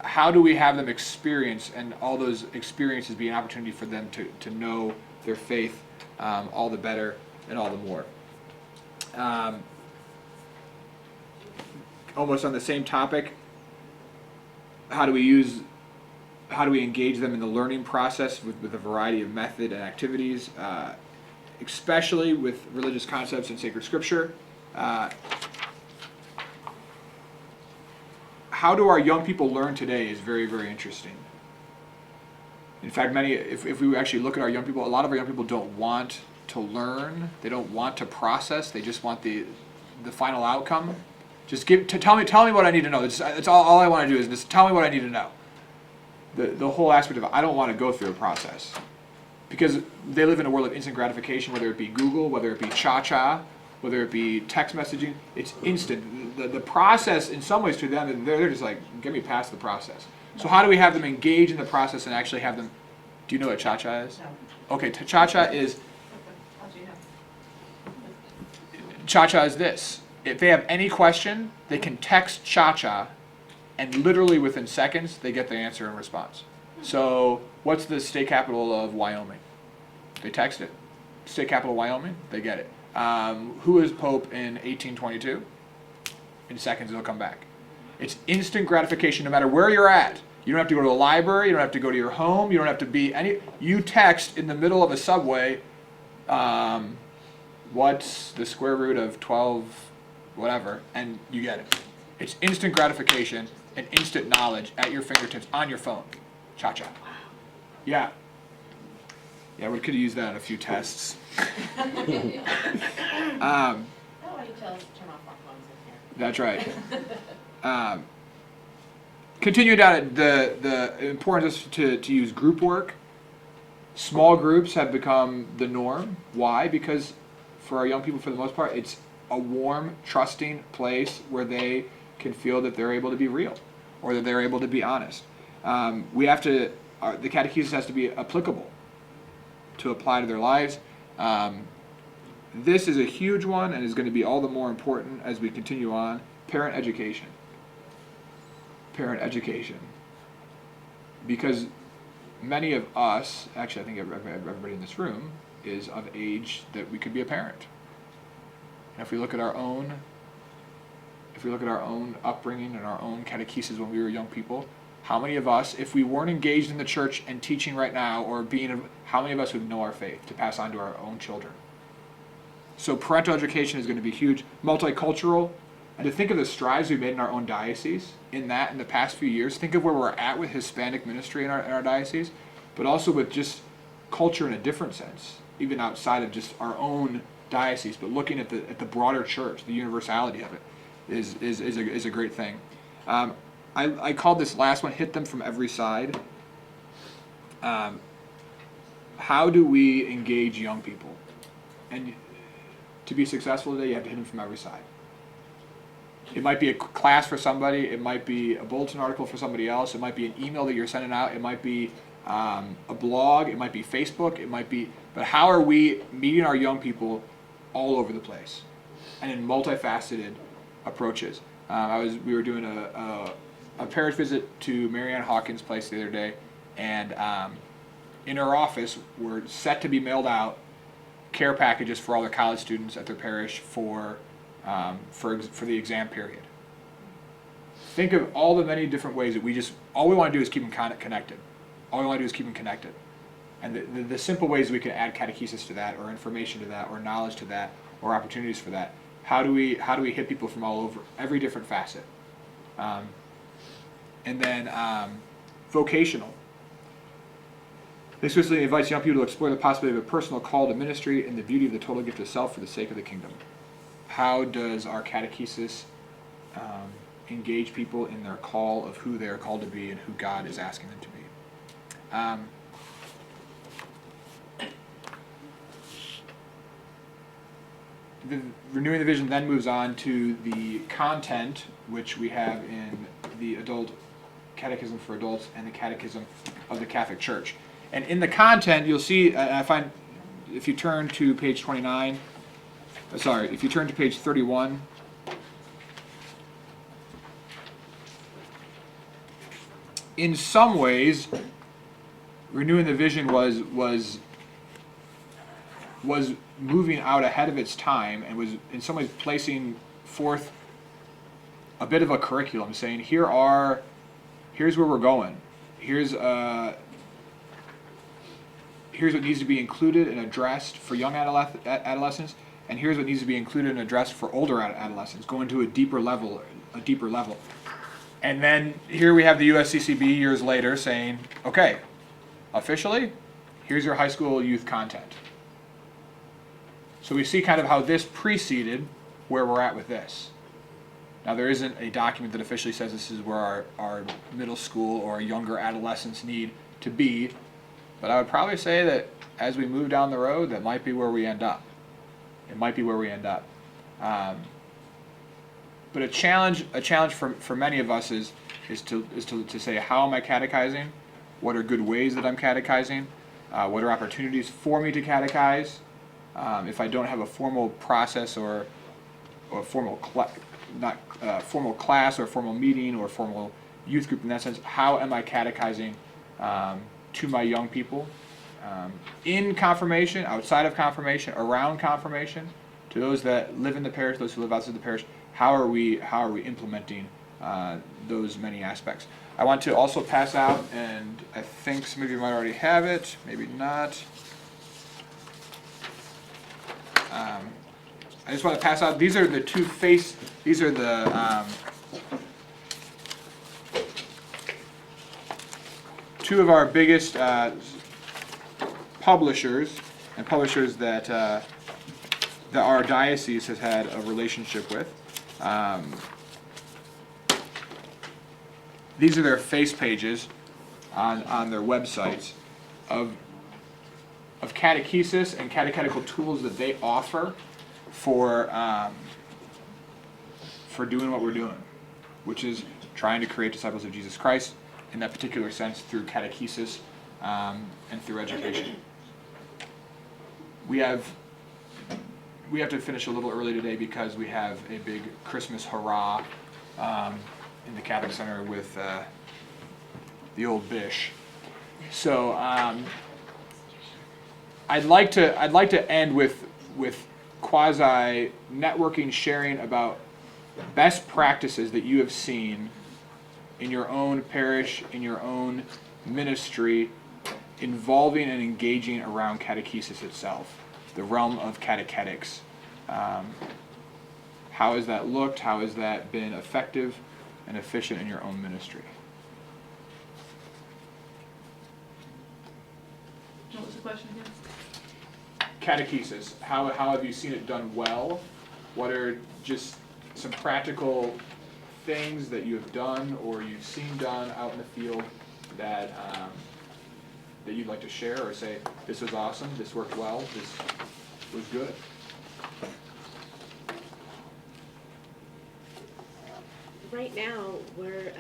how do we have them experience, and all those experiences be an opportunity for them to know their faith all the better and all the more. Almost on the same topic, how do we engage them in the learning process with a variety of method and activities, especially with religious concepts and sacred scripture. How do our young people learn today is very, very interesting. In fact, if we actually look at our young people, a lot of our young people don't want to learn. They don't want to process. They just want the final outcome. Just tell me what I need to know. That's all I want to do is just tell me what I need to know. The whole aspect of I don't want to go through a process, because they live in a world of instant gratification, whether it be Google, whether it be Cha-Cha, whether it be text messaging. It's instant. The process, in some ways, to them, they're just like, get me past the process. So how do we have them engage in the process and actually have them? Do you know what Cha-Cha is? No. Okay, Cha-Cha is. How do you know? Cha-Cha is this. If they have any question, they can text Cha-Cha, and literally within seconds, they get the answer and response. So, what's the state capital of Wyoming? They text it. State capital of Wyoming, they get it. Who is Pope in 1822? In seconds, it'll come back. It's instant gratification no matter where you're at. You don't have to go to a library, you don't have to go to your home, you don't have to be you text in the middle of a subway, what's the square root of 12, whatever, and you get it. It's instant gratification and instant knowledge at your fingertips on your phone. Cha-Cha. Yeah. Yeah, we could have used that in a few tests. Nobody tells us to turn off our phones in here. That's right. Continue down the importance to use group work. Small groups have become the norm. Why? Because for our young people, for the most part, it's a warm, trusting place where they can feel that they're able to be real, or that they're able to be honest. The catechesis has to be applicable to apply to their lives. This is a huge one and is going to be all the more important as we continue on. Parent education. Parent education. Because many of us, actually I think everybody in this room, is of age that we could be a parent. And if we look at our own upbringing and our own catechesis when we were young people, how many of us, if we weren't engaged in the church and teaching right now, or how many of us would know our faith to pass on to our own children? So parental education is going to be huge. Multicultural, and to think of the strides we've made in our own diocese in the past few years. Think of where we're at with Hispanic ministry in our diocese, but also with just culture in a different sense, even outside of just our own diocese, but looking at the broader church, the universality of it is a great thing. I called this last one, hit them from every side. How do we engage young people? And to be successful today, you have to hit them from every side. It might be a class for somebody, it might be a bulletin article for somebody else, it might be an email that you're sending out, it might be a blog, it might be Facebook, but how are we meeting our young people all over the place and in multifaceted approaches? We were doing a parish visit to Marianne Hawkins' place the other day, and in her office were set to be mailed out care packages for all the college students at their parish for the exam period. Think of all the many different ways that all we want to do is keep them connected. All we want to do is keep them connected. And the simple ways we can add catechesis to that, or information to that, or knowledge to that, or opportunities for that. How do we hit people from all over, every different facet? And then vocational. This explicitly invites young people to explore the possibility of a personal call to ministry and the beauty of the total gift of self for the sake of the kingdom. How does our catechesis engage people in their call of who they are called to be and who God is asking them to be? Renewing the Vision then moves on to the content, which we have in the Adult Catechism for Adults and the Catechism of the Catholic Church. And in the content, you'll see, I find, if you turn to page 29, if you turn to page 31, in some ways, renewing the vision was moving out ahead of its time and was in some ways placing forth a bit of a curriculum, saying here's where we're going, here's what needs to be included and addressed for young adolescents, and here's what needs to be included and addressed for older adolescents, going to a deeper level. And then here we have the USCCB years later saying, okay, officially, here's your high school youth content. So we see kind of how this preceded where we're at with this. Now there isn't a document that officially says this is where our middle school or younger adolescents need to be, but I would probably say that as we move down the road, that might be where we end up. It might be where we end up. But a challenge for many of us is to say, how am I catechizing? What are good ways that I'm catechizing? What are opportunities for me to catechize? If I don't have a formal process or formal formal class or formal meeting or formal youth group in that sense, how am I catechizing to my young people in confirmation, outside of confirmation, around confirmation, to those that live in the parish, those who live outside the parish? How are we implementing those many aspects? I want to also pass out, and I think some of you might already have it, maybe not. I just want to pass out. These are the these are the two of our biggest publishers, and publishers that our diocese has had a relationship with. These are their face pages on their websites of catechesis and catechetical tools that they offer for doing what we're doing, which is trying to create disciples of Jesus Christ in that particular sense through catechesis and through education. We have to finish a little early today because we have a big Christmas hurrah in the Catholic Center with the old Bish. So I'd like to end with quasi networking, sharing about best practices that you have seen in your own parish, in your own ministry, involving and engaging around catechesis itself, the realm of catechetics. How has that looked? How has that been effective and efficient in your own ministry? What was the question again? Catechesis. How have you seen it done well? What are just some practical things that you have done or you've seen done out in the field that you'd like to share or say, this was awesome, this worked well, this was good? Right now, we're